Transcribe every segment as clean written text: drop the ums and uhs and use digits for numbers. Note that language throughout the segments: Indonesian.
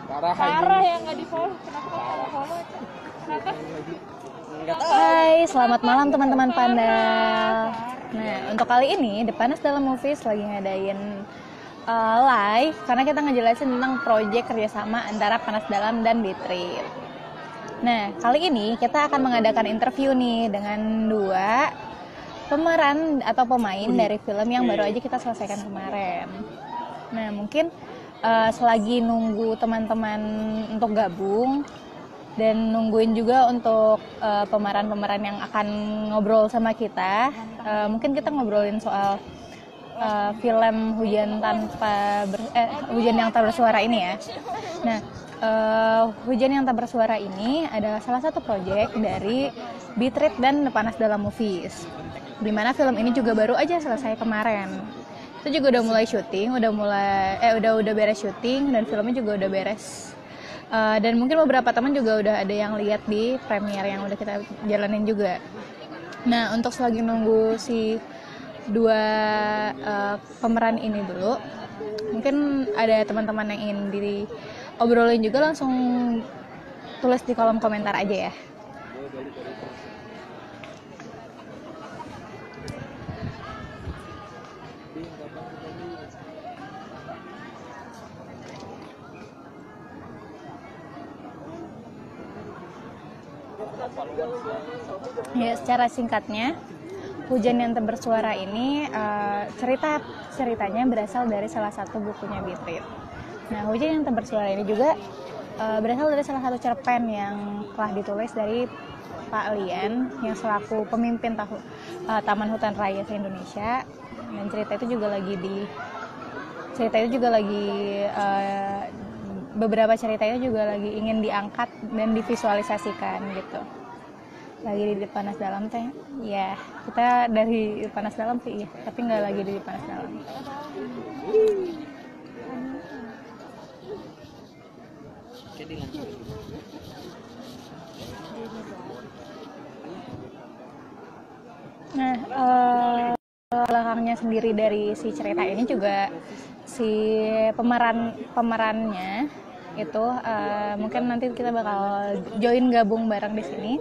Parah ya nggak di follow. Kenapa nggak follow? Kenapa? Hai, selamat malam teman-teman Pandal. Nah, untuk kali ini The Panas Dalam Movies lagi ngadain live karena kita ngejelasin tentang proyek kerjasama antara Panas Dalam dan Bitrit. Nah, kali ini kita akan mengadakan interview nih dengan dua pemeran atau pemain dari film yang baru aja kita selesaikan kemarin. Nah, mungkin selagi nunggu teman-teman untuk gabung dan nungguin juga untuk pemeran-pemeran yang akan ngobrol sama kita, mungkin kita ngobrolin soal film Hujan yang Tak Bersuara ini ya. Nah, Hujan yang Tak Bersuara ini adalah salah satu proyek dari Bitrit dan The Panas Dalam Movies, dimana film ini juga baru aja selesai kemarin. Itu juga udah mulai syuting, udah beres syuting dan filmnya juga udah beres. Dan mungkin beberapa teman juga udah ada yang lihat di premiere yang udah kita jalanin juga. Nah, untuk selagi nunggu si dua pemeran ini dulu, mungkin ada teman-teman yang ingin diobrolin juga, langsung tulis di kolom komentar aja ya. Ya, secara singkatnya, Hujan yang Tak Bersuara ini ceritanya berasal dari salah satu bukunya Bitrit. Nah, Hujan yang Tak Bersuara ini juga berasal dari salah satu cerpen yang telah ditulis dari Pak Lian yang selaku pemimpin Taman Hutan Raya se-Indonesia. Dan cerita itu juga lagi beberapa ceritanya juga lagi ingin diangkat dan divisualisasikan gitu. Lagi di Panas Dalam teh ya, kita dari Panas Dalam sih ya, tapi nggak lagi di Panas Dalam. Nah, belakangnya sendiri dari si cerita ini juga si pemerannya itu mungkin nanti kita bakal join gabung bareng di sini.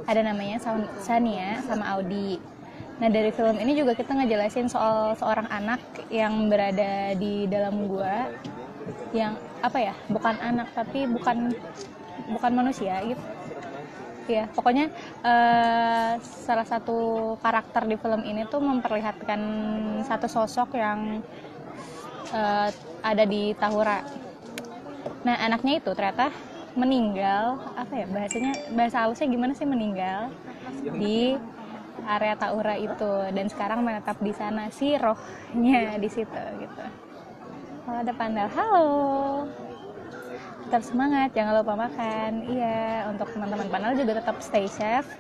Ada namanya Sania sama Audi. Nah, dari film ini juga kita ngejelasin soal seorang anak yang berada di dalam gua, yang bukan anak tapi bukan manusia gitu. Ya, pokoknya salah satu karakter di film ini tuh memperlihatkan satu sosok yang ada di Tahura. Nah, anaknya itu ternyata meninggal, bahasa halusnya gimana sih, meninggal di area Tahura itu, dan sekarang menetap di sana si rohnya di situ gitu. Kalau ada Pandal, halo, tetap semangat, jangan lupa makan. Iya, untuk teman-teman Pandal juga tetap stay safe,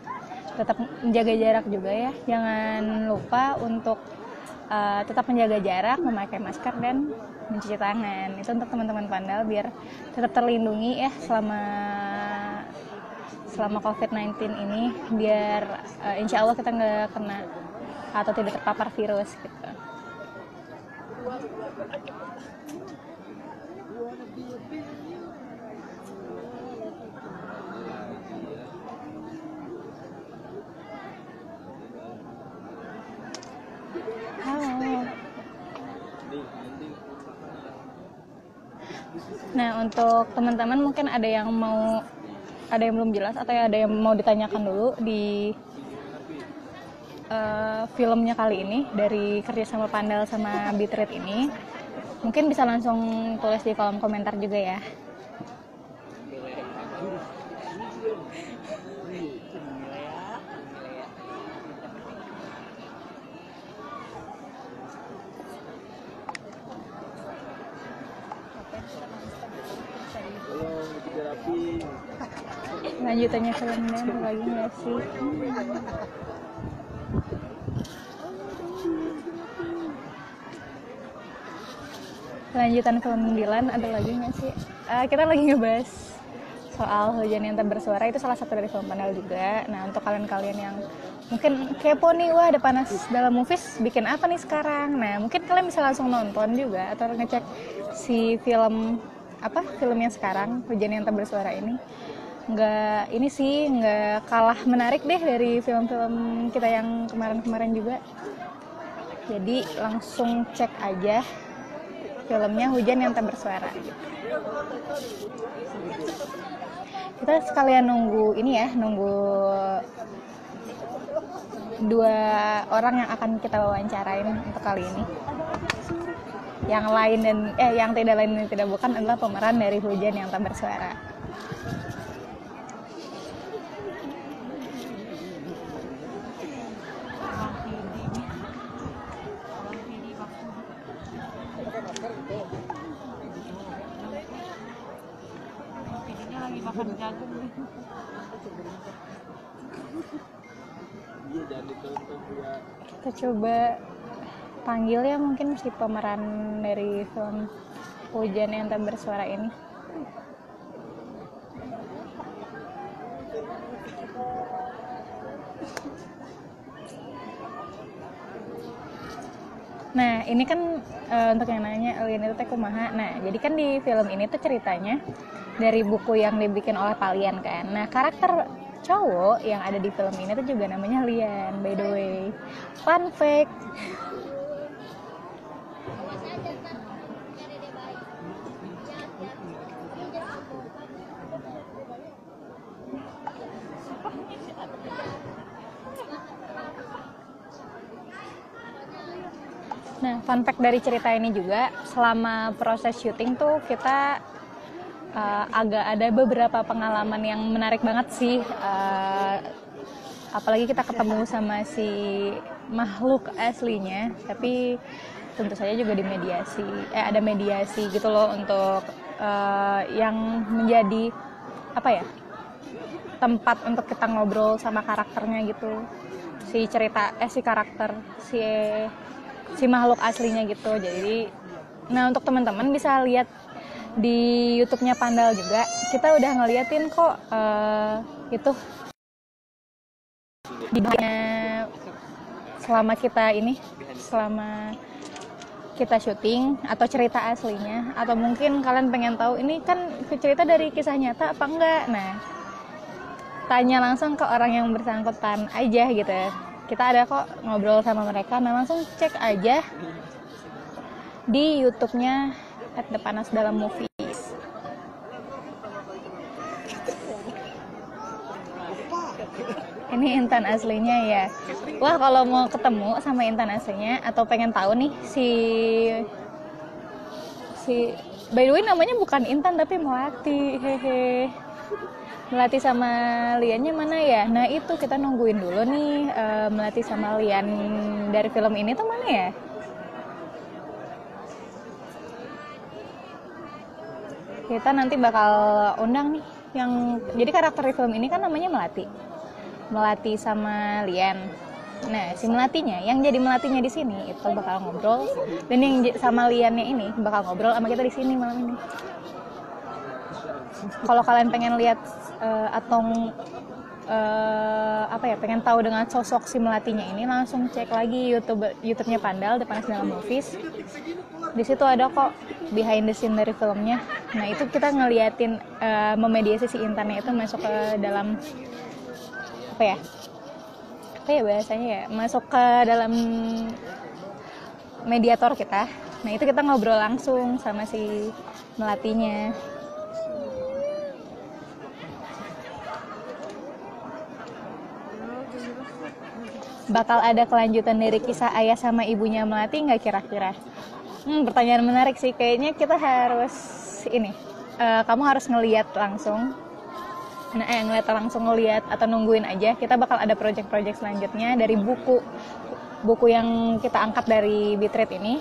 tetap menjaga jarak juga ya, jangan lupa untuk tetap menjaga jarak, memakai masker dan mencuci tangan. Itu untuk teman-teman Pandal biar tetap terlindungi ya selama COVID-19 ini, biar insya Allah kita nggak kena atau tidak terpapar virus gitu. Halo. Nah, untuk teman-teman mungkin ada yang belum jelas atau ada yang mau ditanyakan dulu di filmnya kali ini dari kerjasama Pandal sama Bitrit ini, mungkin bisa langsung tulis di kolom komentar juga ya. Lanjutannya film dan lagi nggak sih? Lanjutan film Dilan ada lagi nggak sih? Kita lagi ngebahas soal Hujan yang Tak Bersuara, itu salah satu dari film Pandal juga. Nah, untuk kalian-kalian yang mungkin kepo nih, wah ada Panas Dalam Movies bikin apa nih sekarang? Nah, mungkin kalian bisa langsung nonton juga atau ngecek si film film yang sekarang, Hujan yang Tak Bersuara ini nggak kalah menarik deh dari film-film kita yang kemarin-kemarin juga. Jadi langsung cek aja filmnya Hujan yang Tak Bersuara. Kita sekalian nunggu dua orang yang akan kita wawancarain untuk kali ini. Yang tidak lain dan tidak bukan adalah pemeran dari Hujan yang Tak Bersuara. Ini lagi makan jagung nih. Kita coba panggil ya mungkin si pemeran dari film Hujan yang Tak Bersuara ini. Nah, ini kan untuk yang nanya Alien itu teh kumaha. Nah, jadi kan di film ini tuh ceritanya dari buku yang dibikin oleh Palian kan. Nah, karakter cowok yang ada di film ini tuh juga namanya Lian, by the way. Fun fact. Nah, fun fact dari cerita ini juga, selama proses syuting tuh kita agak ada beberapa pengalaman yang menarik banget sih. Apalagi kita ketemu sama si makhluk aslinya, tapi tentu saja juga ada mediasi gitu loh untuk yang menjadi tempat untuk kita ngobrol sama karakternya gitu. Si makhluk aslinya gitu. Jadi untuk teman-teman bisa lihat di YouTube-nya Pandal juga, kita udah ngeliatin kok itu di selama kita syuting, atau cerita aslinya, atau mungkin kalian pengen tahu ini kan cerita dari kisah nyata apa enggak. Nah, tanya langsung ke orang yang bersangkutan aja gitu. Kita ada kok ngobrol sama mereka. Nah, langsung cek aja di YouTube-nya @thepanasdalammovies. Ini Intan aslinya ya. Wah, kalau mau ketemu sama Intan aslinya atau pengen tahu nih si by the way namanya bukan Intan tapi Melati. Hehe. Melati sama Liannya mana ya? Nah, itu kita nungguin dulu nih Melati sama Lian dari film ini tuh mana ya? Kita nanti bakal undang nih jadi karakter di film ini kan namanya Melati sama Lian. Nah, si yang jadi Melatinya di sini itu bakal ngobrol, dan yang sama Liannya ini bakal ngobrol sama kita di sini malam ini. Kalau kalian pengen lihat pengen tahu dengan sosok si Melatinya ini, langsung cek lagi YouTube-nya Pandal, The Panas Dalam Movies. Di situ ada kok behind the scene dari filmnya. Nah, itu kita ngeliatin memediasi si Intannya itu masuk ke dalam bahasanya ya, masuk ke dalam mediator kita. Nah, itu kita ngobrol langsung sama si Melatinya. Bakal ada kelanjutan dari kisah ayah sama ibunya Melati nggak kira-kira? Pertanyaan menarik sih. Kayaknya kita harus kamu harus ngelihat langsung. Ngelihat atau nungguin aja. Kita bakal ada project-project selanjutnya dari buku yang kita angkat dari Bitrate ini.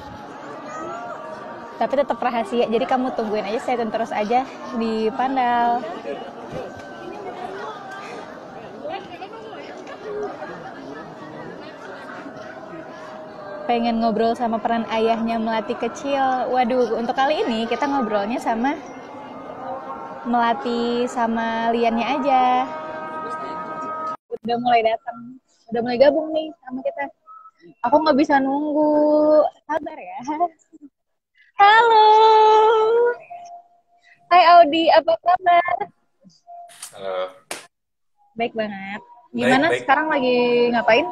Tapi tetap rahasia. Jadi kamu tungguin aja, stay tune terus aja di Pandal. Pengen ngobrol sama peran ayahnya Melati kecil. Waduh, untuk kali ini kita ngobrolnya sama Melati sama Liannya aja. Udah mulai datang, udah mulai gabung nih sama kita. Aku nggak bisa nunggu, sabar ya. Halo, Hai Audi, apa kabar? Halo. Baik banget. Baik, Gimana baik. sekarang lagi ngapain?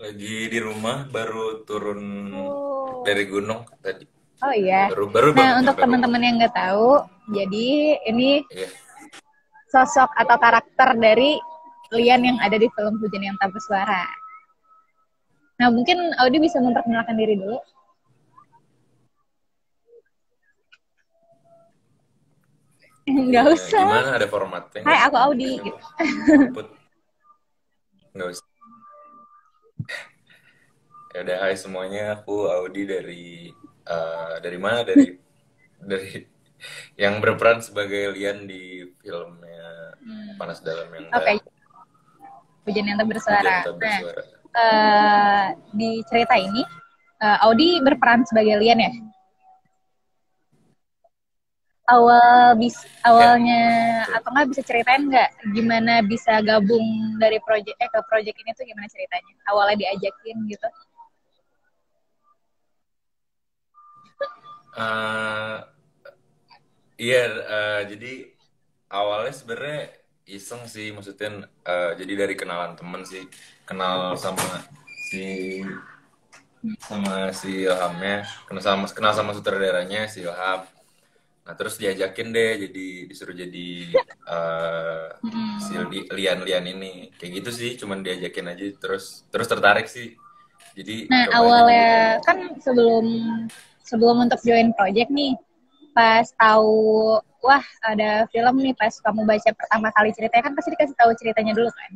Lagi di rumah, baru turun Oh, dari gunung tadi. oh iya. Baru Nah, banget untuk nyampe rumah. teman-teman yang nggak tahu, jadi ini Iya. sosok atau karakter dari Lian yang ada di film Hujan yang Tak Bersuara. Nah, mungkin Audi bisa memperkenalkan diri dulu. Nggak usah. Gimana ada formatnya? Hai, Nggak aku Audi. ini Gitu. apa? Put, nggak usah. Ya udah, hai semuanya. Aku Audi dari mana? Dari yang berperan sebagai Lian di filmnya Panas Dalam yang Oke, tak Hujan yang Tak Hujan Bersuara. Tak Nah, Bersuara. di cerita ini, Audi berperan sebagai Lian ya? Ya, Awalnya betul. atau nggak bisa ceritain nggak gimana bisa gabung dari ke project ini tuh gimana ceritanya? Awalnya diajakin gitu. Eh, iya, jadi awalnya sebenarnya iseng sih, maksudnya jadi dari kenalan temen sih, kenal si si Ilhamnya, kenal sama sutradaranya si Ilham. Nah terus diajakin deh, jadi disuruh jadi si Lian ini, kayak gitu sih, cuman diajakin aja, terus terus tertarik sih, jadi Nah, coba aja dulu. awalnya kan sebelum sebelum untuk join project nih, pas tahu wah ada film nih, pas kamu baca pertama kali ceritanya kan pasti dikasih tahu ceritanya dulu kan.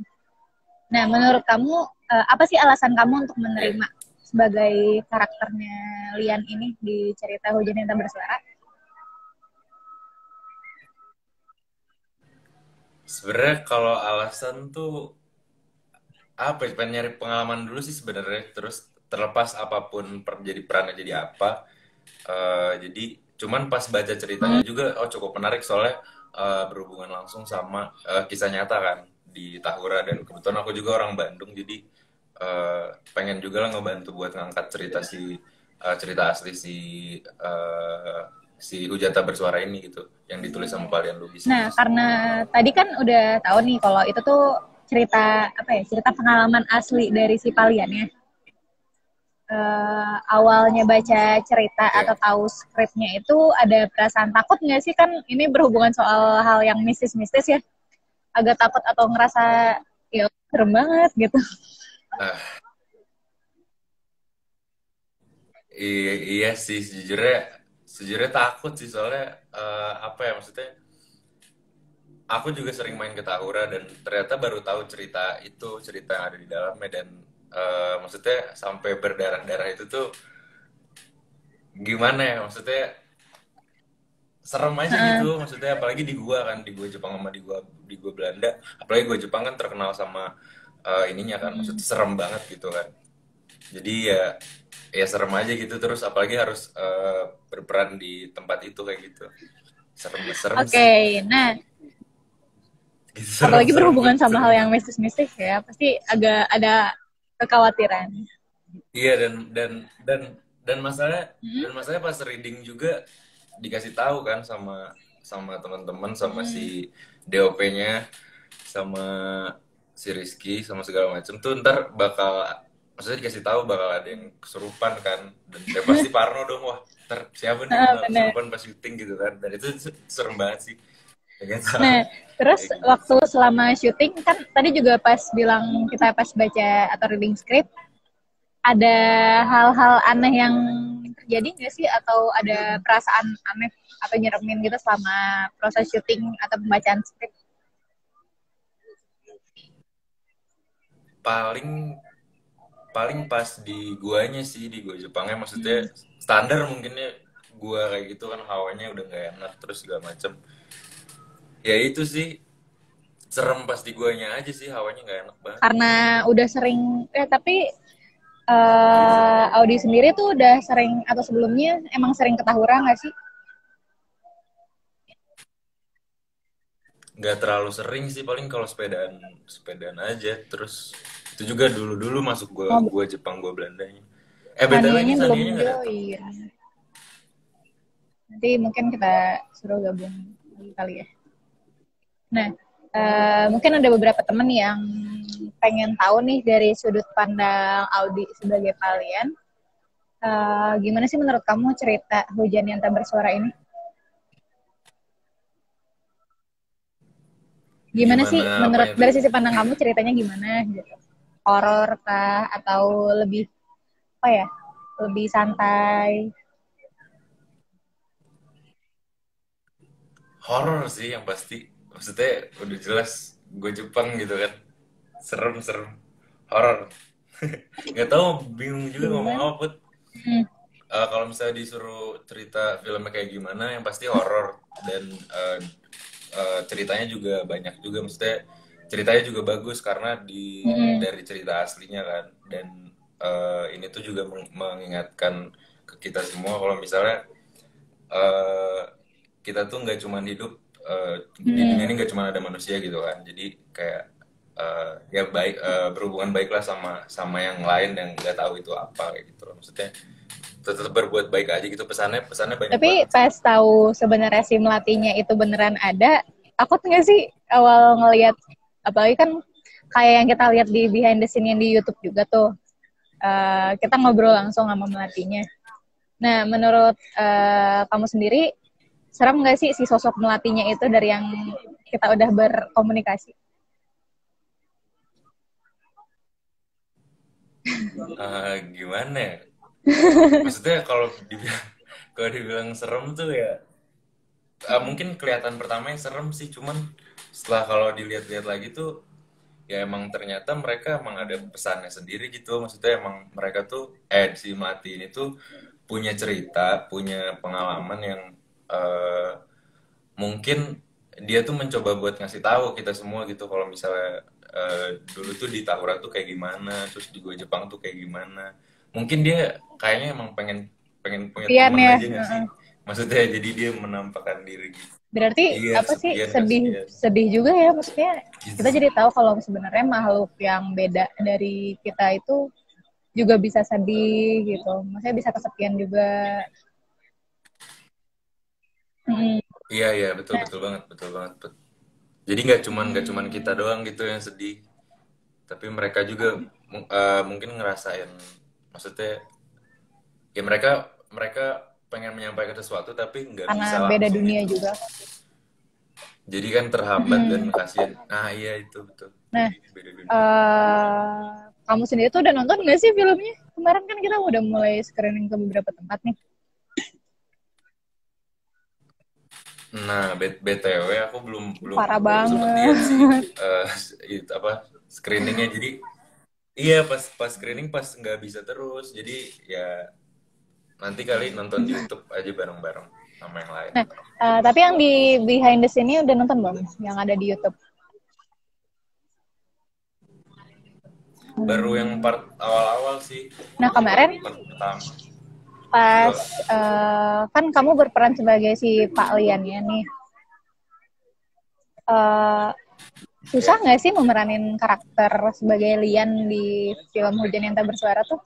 Nah, menurut kamu apa sih alasan kamu untuk Ya, menerima sebagai karakternya Lian ini di cerita Hujan yang Tak Bersuara? sebenarnya kalau alasan tuh apa ya, pengen nyari pengalaman dulu sih sebenarnya, terus terlepas apapun jadi perannya jadi apa. Jadi cuman pas baca ceritanya juga, oh cukup menarik soalnya berhubungan langsung sama kisah nyata kan di Tahura, dan kebetulan aku juga orang Bandung, jadi pengen juga lah ngebantu buat ngangkat cerita asli si Hujata Bersuara ini gitu, yang ditulis sama Palian Lubis Nah, gitu sih. karena tadi kan udah tahu nih kalau itu tuh cerita apa ya? Cerita pengalaman asli dari si Palian ya. Awalnya baca cerita Ya. atau tahu skripnya itu ada perasaan takut nggak sih, kan ini berhubungan soal hal yang mistis-mistis ya, agak takut atau ngerasa ya serem banget gitu. Ah, iya sih, sejujurnya takut sih, soalnya apa ya, maksudnya aku juga sering main ke Tahura dan ternyata baru tahu cerita yang ada di dalamnya, dan maksudnya sampai berdarah-darah itu tuh gimana ya, maksudnya serem aja gitu, maksudnya apalagi di gua kan, di gua Jepang sama di gua Belanda, apalagi gua Jepang kan terkenal sama ininya kan, maksudnya serem banget gitu kan, jadi ya serem aja gitu, terus apalagi harus berperan di tempat itu kayak gitu, serem serem Oke, sih nah gitu. serem apalagi serem berhubungan sama serem hal yang banget. mistis-mistis ya, pasti agak ada kekhawatiran. Iya, dan dan masalahnya masalahnya pas reading juga dikasih tahu kan sama sama teman-teman, sama si DOP-nya, sama si Rizky, sama segala macam tuh, ntar bakal, maksudnya dikasih tahu bakal ada yang kesurupan kan, dan ya pasti parno dong, wah ntar siapa nih yang bakal Bener. kesurupan pas syuting gitu kan, dan itu serem banget sih, ya kan. Nah, terus Kayak gitu waktu sih. selama syuting kan tadi juga pas bilang kita pas baca atau reading script, ada hal-hal aneh yang terjadi nggak sih, atau ada perasaan aneh atau nyeremin gitu selama proses syuting atau pembacaan script? paling paling pas di guanya sih, di gua Jepangnya, maksudnya standar mungkinnya gua kayak gitu kan, hawanya udah nggak enak terus segala macem, ya itu sih serem pas di guanya aja sih, hawanya nggak enak banget. Karena udah sering tapi Audi sendiri tuh udah sering atau sebelumnya emang sering ke Tahura nggak sih? Nggak terlalu sering sih, paling kalau sepedaan sepedaan aja, terus itu juga dulu dulu masuk gua Oh, gua Jepang gua Belandanya. BTW ini Sanianya belum Sanianya nggak datang. join. Nanti mungkin kita suruh gabung lagi kali ya. Nah, mungkin ada beberapa teman yang pengen tahu nih dari sudut pandang Audi sebagai kalian, gimana sih menurut kamu cerita Hujan yang Tak Bersuara ini? Gimana sih Gimana menurut apanya tuh? dari sisi pandang kamu ceritanya gimana gitu? Horor kah atau lebih apa ya? Lebih santai? Horor sih yang pasti. Maksudnya udah jelas gue Jepang gitu kan. Serem-serem. Horor. Nggak tahu, bingung juga ngomong Gimana? apa, Put. Hmm. Kalau misalnya disuruh cerita filmnya kayak gimana, yang pasti horor dan ceritanya juga banyak juga. Maksudnya ceritanya juga bagus karena Hmm. dari cerita aslinya kan. Dan ini tuh juga mengingatkan ke kita semua kalau misalnya eh, kita tuh nggak cuma hidup di dunia ini, Hmm. nggak cuma ada manusia gitu kan. Jadi kayak ya baik, berhubungan baiklah sama sama yang lain yang nggak tahu itu apa kayak gitu loh. Maksudnya tetap berbuat baik aja gitu, pesannya pesannya banyak Tapi banget sih. pas tahu sebenarnya si Melatinya itu beneran ada, takut nggak sih awal ngelihat, apalagi kan kayak yang kita lihat di behind the scene yang di YouTube juga tuh, kita ngobrol langsung sama Melatinya. Nah, menurut kamu sendiri, serem nggak sih si sosok Melatinya itu dari yang kita udah berkomunikasi? Gimana ya? Maksudnya kalau dibilang serem tuh ya, mungkin kelihatan pertama yang serem sih, cuman setelah kalau dilihat-lihat lagi tuh ya emang ternyata mereka emang ada pesannya sendiri gitu. Maksudnya emang mereka tuh si Melati ini tuh punya cerita, punya pengalaman yang eh, mungkin dia tuh mencoba buat ngasih tahu kita semua gitu kalau misalnya dulu tuh di Tahura tuh kayak gimana, terus di Gua Jepang tuh kayak gimana. Mungkin dia kayaknya emang pengen pengen punya Kesepian temen ya. aja gak sih? Maksudnya jadi dia menampakkan diri gitu. Berarti Iya, apa sih, kesepian sedih kasihan sedih juga ya, maksudnya gitu kita sih. jadi tahu kalau sebenarnya makhluk yang beda dari kita itu juga bisa sedih gitu, maksudnya bisa kesepian juga. Hmm. Iya iya, betul betul banget, betul banget. Jadi nggak cuman kita doang gitu yang sedih, tapi mereka juga mungkin ngerasain. Maksudnya ya mereka mereka pengen menyampaikan sesuatu tapi nggak Karena bisa beda langsung dunia gitu. juga. Jadi kan terhambat dan Hmm. kasihan. Ah iya, itu betul. Nah, Beda dunia. kamu sendiri tuh udah nonton nggak sih filmnya? Kemarin kan kita udah mulai screening ke beberapa tempat nih. Nah, BTW aku belum belum Parah belum sempet lihat sih banget. itu apa screeningnya. Jadi iya, pas pas screening pas nggak bisa terus. Jadi ya nanti kali nonton di YouTube aja bareng-bareng sama yang lain. Nah, tapi yang di behind the scene-nya udah nonton belum? Yang ada di YouTube. Baru yang part awal-awal sih. Nah, kemarin Part pertama. pas Gimana? kan kamu berperan sebagai si Pak Lian ya nih. Eh, susah Ya. nggak sih memeranin karakter sebagai Lian di film Hujan yang Tak Bersuara tuh?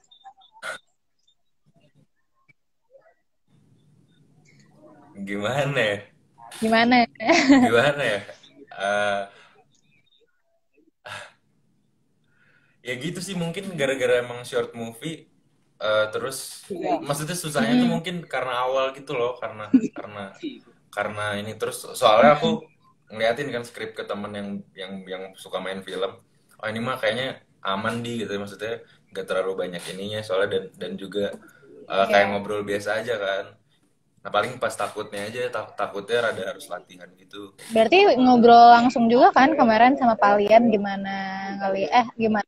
Gimana ya? Gimana? Gimana ya? Eh, ya gitu sih, mungkin gara-gara emang short movie, terus maksudnya susahnya tuh Hmm. mungkin karena awal gitu loh, karena ini terus soalnya aku ngeliatin kan skrip ke temen yang suka main film. Oh ini mah kayaknya aman di gitu ya, maksudnya nggak terlalu banyak ininya soalnya, dan juga kayak Ya. ngobrol biasa aja kan. Nah paling pas takutnya aja, takutnya rada harus latihan gitu. Berarti ngobrol langsung juga kan kemarin sama Pak Lian, gimana gimana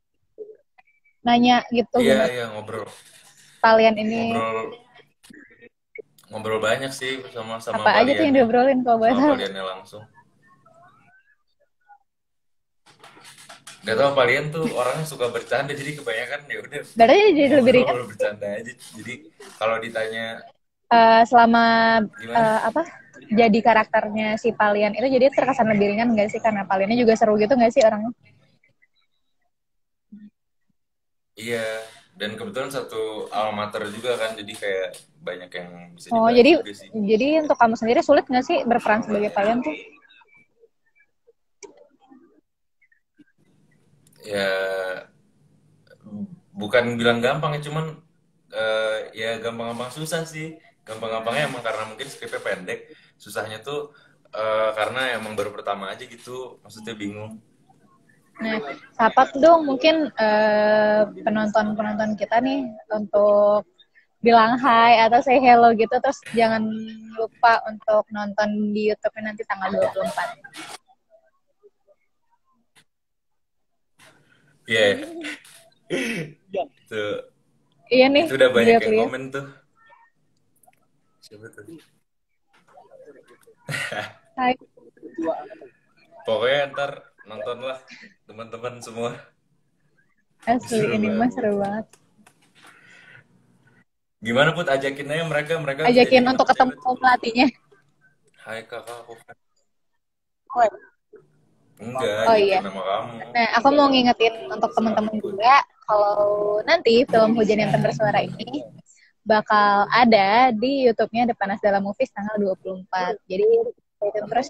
nanya gitu, Iya gimana iya, ngobrol Pak Lian ini, ngobrol ngobrol banyak sih sama sama apa aja tuh yang Paliannya, diobrolin kalau boleh sama tahu? Paliannya langsung. Gak tau, Palian tuh orangnya suka bercanda, jadi kebanyakan ya udah Berarti jadi lebih ringan. ngobrol bercanda aja. Jadi kalau ditanya Selama gimana, apa jadi karakternya si Palian itu, jadi terkesan lebih ringan nggak sih, karena Paliannya juga seru gitu nggak sih orangnya? iya Dan kebetulan satu alma mater juga kan, jadi kayak banyak yang bisa Oh, dibahas juga sih. jadi untuk kamu sendiri sulit nggak sih berperan sebagai kalian tuh? Ya bukan bilang gampang ya, cuman ya gampang-gampang susah sih. Gampang-gampangnya emang karena mungkin skripnya pendek. Susahnya tuh karena emang baru pertama aja gitu, maksudnya bingung. Nah, sapa dong mungkin penonton-penonton kita nih untuk bilang hai atau say hello gitu, terus jangan lupa untuk nonton di YouTube-nya nanti tanggal 24. Iya, tuh. Iya nih, Itu udah banyak yang lihat-lihat. komen tuh. Siapa tuh? Hai. Pokoknya ntar nontonlah teman-teman semua. Asli, Seru ini mah banget. seru banget. Gimana Put, ajakin aja mereka harus Ajakin diajakin untuk sama ketemu cewek tuh. pelatihnya. Hai kakak, aku kan. Oh, Enggak, oh iya. ajakin nama kamu. Nah, aku mau ngingetin untuk Sama teman-teman Put. juga kalau nanti film Hujan yang Tak Bersuara ini bakal ada di YouTube-nya The Panas Dalam Movies tanggal 24. Jadi stay tune terus.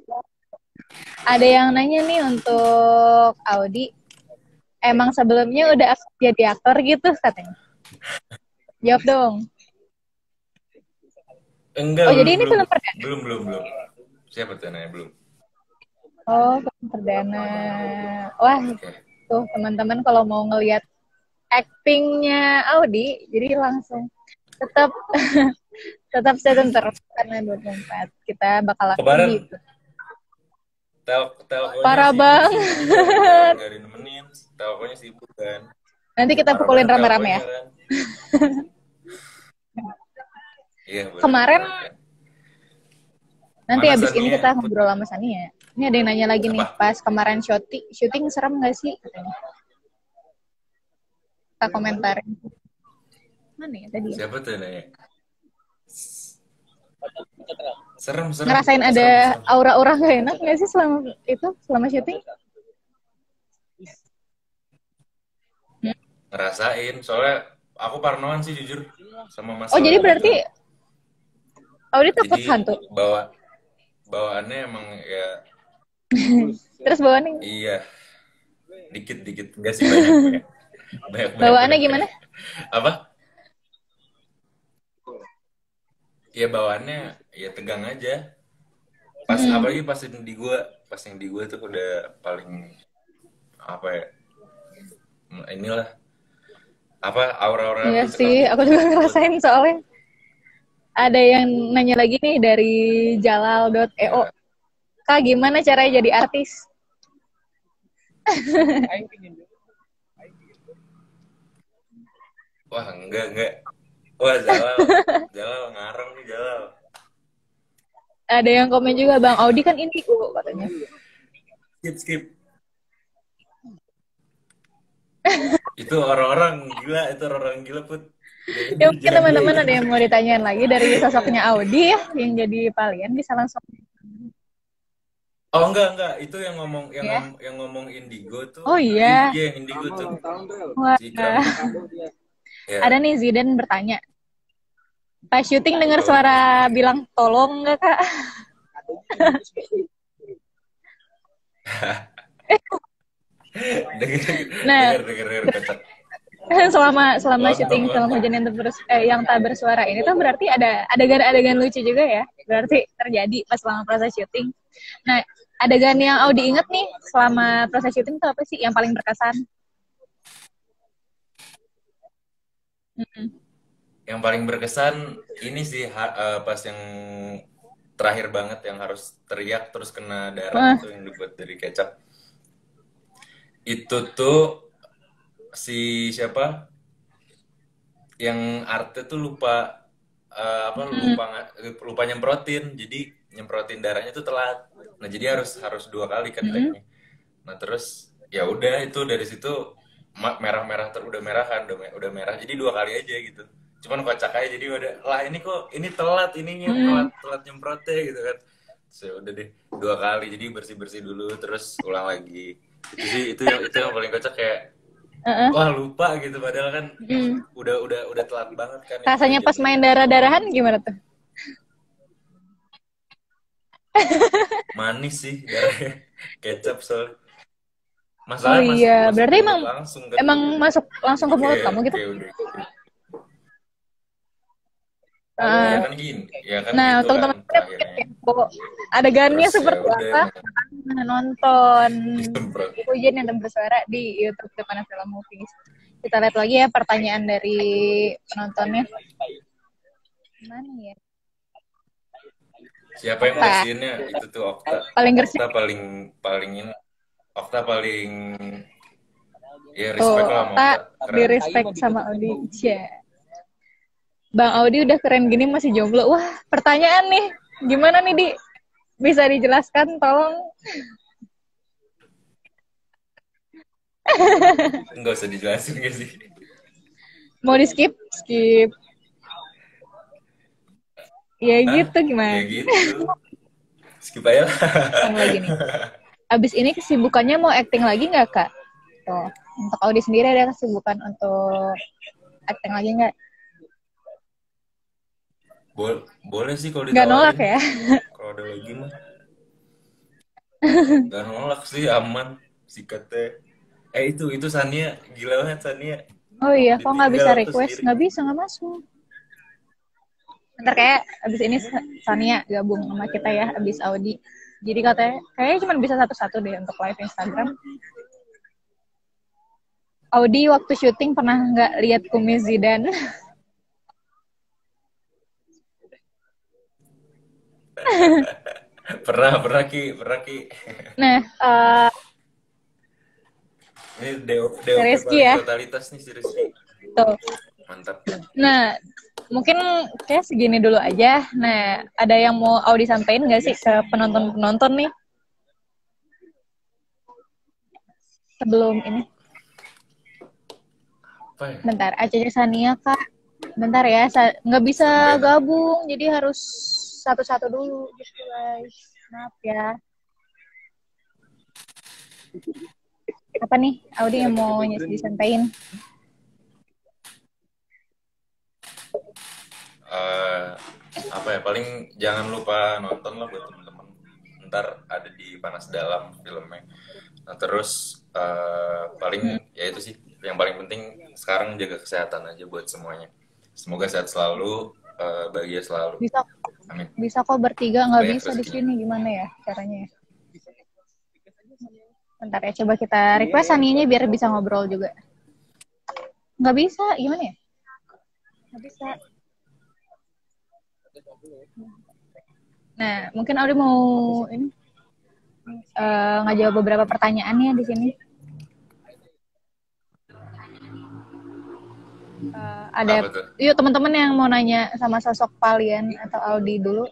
Ada yang nanya nih untuk Audi, emang sebelumnya udah jadi aktor gitu katanya. Jawab dong. Enggak, Oh, jadi ini belum. film perdana. Belum. Siapa tuh nanya belum? Oh, film perdana. Wah, Oke. tuh teman-teman kalau mau ngelihat actingnya Audi, jadi langsung tetap tetap stay tune terus karena 24 kita bakalan Kemarin gitu. telkonya Parah sibuk banget. sih, jadi nggak nemenin. Telkonya sibuk kan. Nanti kita Parah pukulin banget rame-rame ya. telkonya kan. Iya, bener. Kemarin nanti Mana abis ini Sania? kita ngobrol sama Sania. Ini ada yang nanya lagi nih, Apa? pas kemarin syuting serem nggak sih katanya? Kita komentarin. Mana ya tadi? Ya? Siapa tuh nanya? Serem. Ngerasain ada aura-aura gak enak nggak sih selama syuting? Ngerasain, soalnya aku parnoan sih jujur sama Oh, masalah jadi berarti gitu. Audi takut Jadi hantu? bawaannya emang ya Terus bawaannya? iya dikit enggak sih, banyak. Bawaannya gimana? Apa? Ya bawaannya ya tegang aja. Apalagi pas yang di gua tuh udah paling apa ya? Inilah apa aura-aura Iya gitu sih, aku juga ngerasain soalnya. Ada yang nanya lagi nih dari jalal.eo. Ya. Kak, gimana caranya jadi artis? Wah, enggak. Wah, Jalal ngarang nih Jalal. Ada yang komen juga, Bang Audi kan indigo katanya. Skip. Itu orang-orang gila Put. Ya mungkin teman-teman ada yang mau ditanyain lagi dari sosoknya Audi ya, yang jadi Palian bisa langsung. Oh enggak, itu yang ngomong Ya. yang ngomong indigo tuh. Oh iya. Iya, yang indigo tuh. Wah. Si Ikram. Ya. Ada nih Zidan bertanya. Pas syuting dengar suara bilang tolong nggak Kak? Dengar kocak. selama syuting film Hujan yang tak bersuara ini tuh berarti ada adegan-adegan lucu juga ya, berarti terjadi pas selama proses syuting. Nah, adegan yang Audi inget nih selama proses syuting tuh apa sih yang paling berkesan? Yang paling berkesan ini sih pas yang terakhir banget yang harus teriak terus kena darah tuh yang dibuat dari kecap. Itu tuh si siapa yang artnya tuh lupa lupa nyemprotin, jadi nyemprotin darahnya tuh telat. Nah jadi harus 2 kali kan take-nya. Nah terus ya udah itu dari situ merah-merah udah merah kan, udah merah jadi 2 kali aja gitu. Cuman kocak aja, jadi udah lah ini kok ini telat ininya telat nyemprotnya gitu kan. So udah deh 2 kali, jadi bersih dulu terus ulang lagi. Itu yang paling kocak, kayak Heeh. wah lupa gitu padahal kan Mm. udah telat banget kan itu udah Rasanya jam pas main 5. darah-darahan gimana tuh? Manis sih darahnya kecap soal Oh masalah masuk iya, masuk berarti mulut emang langsung kan emang masuk langsung jadi ke mulut kayak kamu gitu? kayak udah ya Heeh. kan gini ya kan Nah, gitu untuk kan teman-teman yang mungkin terakhirnya kepo, adegannya terus ya seperti udah apa? Nah, nonton disemprot. Pujian yang bersuara di YouTube Depan Film Movies. Kita lihat lagi ya pertanyaan dari penontonnya. Mana ya? Siapa yang Okta. bersihinnya itu tuh Okta. Paling gersik Okta paling paling ini Okta paling ya tuh. respect lah sama Okta Okta di keren. respect sama Audi. Cia. Bang Audi udah keren gini masih jomblo. Wah, pertanyaan nih. Gimana nih, Di? Bisa dijelaskan tolong? Enggak usah dijelasin gak sih? Mau di skip? Skip. Ya Hah? gitu Ya gimana? gitu. Skip aja lah. Yang lagi nih. Abis ini kesibukannya mau acting lagi nggak, Kak? Tuh. Untuk Audi sendiri ada kesibukan untuk acting lagi nggak? Boleh sih kalau Nggak nolak ditawarin. ya? Kalau ada lagi mah. Gak nolak sih aman. Sikatnya. Itu Sania gila banget Sania. Oh iya, kok nggak bisa Ditinggal tuh request? sendiri. Nggak bisa, nggak masuk. Ntar kayak abis ini Sania gabung sama kita ya, abis Audi. Jadi katanya, kayaknya cuma bisa satu-satu deh untuk live Instagram. Audi waktu syuting pernah nggak lihat kumis Zidane? Pernah Ki. Nah, Ini DOP Rizky paling ya, totalitas nih si Rizky. tuh. Mantap. Nah, mungkin kayak segini dulu aja. Nah, ada yang mau Audi sampaikan nggak sih ke penonton-penonton nih sebelum ini? Apa ya? Bentar, Aceh Sania Kak. Bentar ya, nggak bisa Sampai gabung, jadi harus satu-satu dulu gitu guys. Maaf ya. Apa nih, Audi yang mau disampaikan? eh, apa ya paling jangan lupa nonton lah buat temen-temen ntar ada di Panas Dalam filmnya nah terus paling ya itu sih yang paling penting sekarang jaga kesehatan aja buat semuanya semoga sehat selalu bahagia selalu Bisa amin bisa kok bertiga, nggak banyak bisa di rezekinya sini gimana ya caranya? Ya? Bentar ya, coba kita request Saninya biar bisa ngobrol juga. Nggak bisa, gimana ya? Nggak bisa. Nah, mungkin Audi mau ini ngejawab beberapa pertanyaannya di sini. Ada, apa tuh yuk teman-teman yang mau nanya sama sosok Valian atau Audi dulu.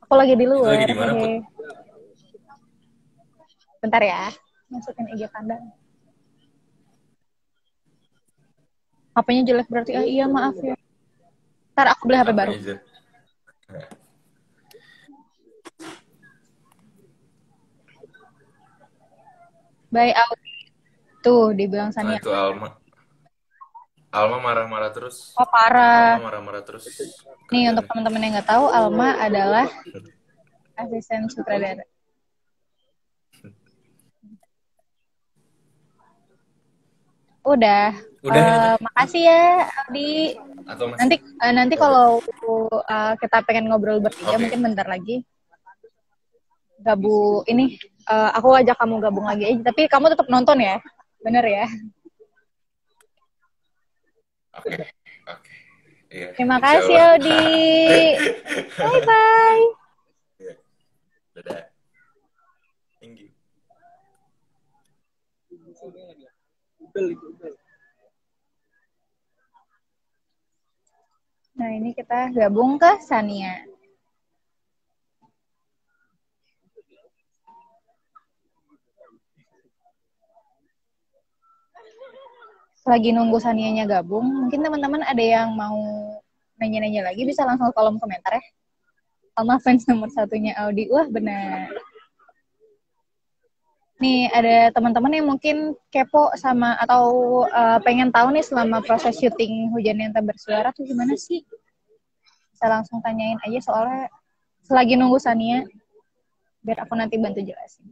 Aku lagi di itu lagi luar, di mana Put? hehe. Bentar ya, masukin IG kandang. HP-nya jelek berarti, iya maaf ya. Ntar aku beli HP baru. Apanya Zed? Bye Audi. Tuh, dibilang Nah Sania. itu Alma marah-marah terus Oh parah. Alma marah-marah terus Nih untuk kerjanya teman-teman yang nggak tahu, Alma adalah asisten sutradara. Udah. udah itu Makasih ya, Audi. atau masih Nanti ya udah kalau kita pengen ngobrol bertiga, oke mungkin bentar lagi gabung ini. Aku ajak kamu gabung lagi aja. Tapi kamu tetap nonton ya, bener ya. oke oke iya Terima insya kasih, Allah Audi. Bye bye. Iya, dadah thank you Nah ini kita gabung ke Sania. Lagi nunggu Sanianya gabung, mungkin teman-teman ada yang mau nanya-nanya lagi bisa langsung kolom komentar ya. Sama fans nomor satunya Audi. Wah benar. Nih ada teman-teman yang mungkin kepo sama atau pengen tahu nih selama proses syuting Hujan yang Tak Bersuara tuh gimana sih? Bisa langsung tanyain aja soalnya selagi nunggu Sania biar aku nanti bantu jelasin.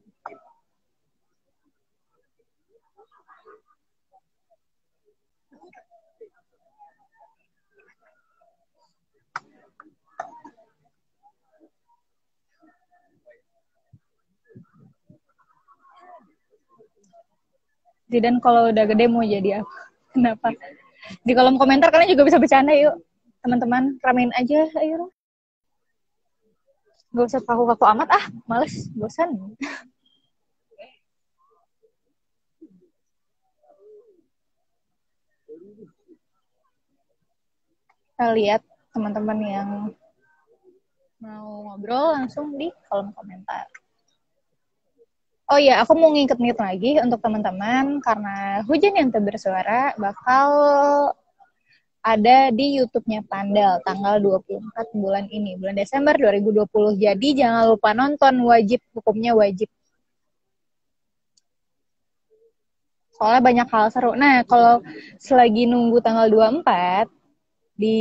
Zidan kalau udah gede mau jadi apa? Kenapa? Di kolom komentar kalian juga bisa bercanda yuk. Teman-teman, ramein aja, ayo. Gak usah kaku-kaku amat, males, bosan. Kita lihat teman-teman yang mau ngobrol langsung di kolom komentar. Oh iya, aku mau nginget-nginget lagi untuk teman-teman karena Hujan yang Tak Bersuara bakal ada di YouTube-nya Pandal tanggal 24 bulan ini, bulan Desember 2020. Jadi jangan lupa nonton, wajib, hukumnya wajib. Soalnya banyak hal seru. Nah, kalau selagi nunggu tanggal 24 di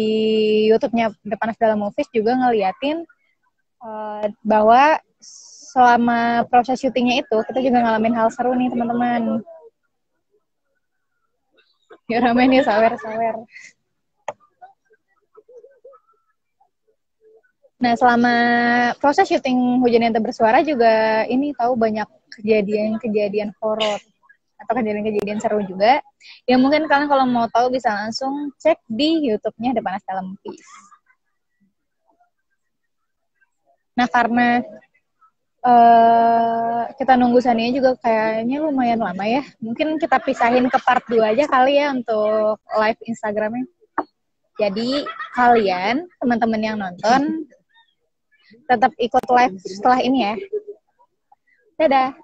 YouTube-nya Depanas Dalam Movies juga ngeliatin bahwa selama proses syutingnya itu kita juga ngalamin hal seru nih teman-teman. Ya ramai nih sawer-sawer. Nah selama proses syuting Hujan yang Tak Bersuara juga ini tahu banyak kejadian-kejadian horor atau kejadian-kejadian seru juga. Ya mungkin kalian kalau mau tahu bisa langsung cek di YouTube-nya Depanas Dalam Movies. Nah karena kita nunggu Sania juga kayaknya lumayan lama ya. Mungkin kita pisahin ke part 2 aja kali ya untuk live Instagramnya. Jadi kalian, teman-teman yang nonton, tetap ikut live setelah ini ya. Dadah!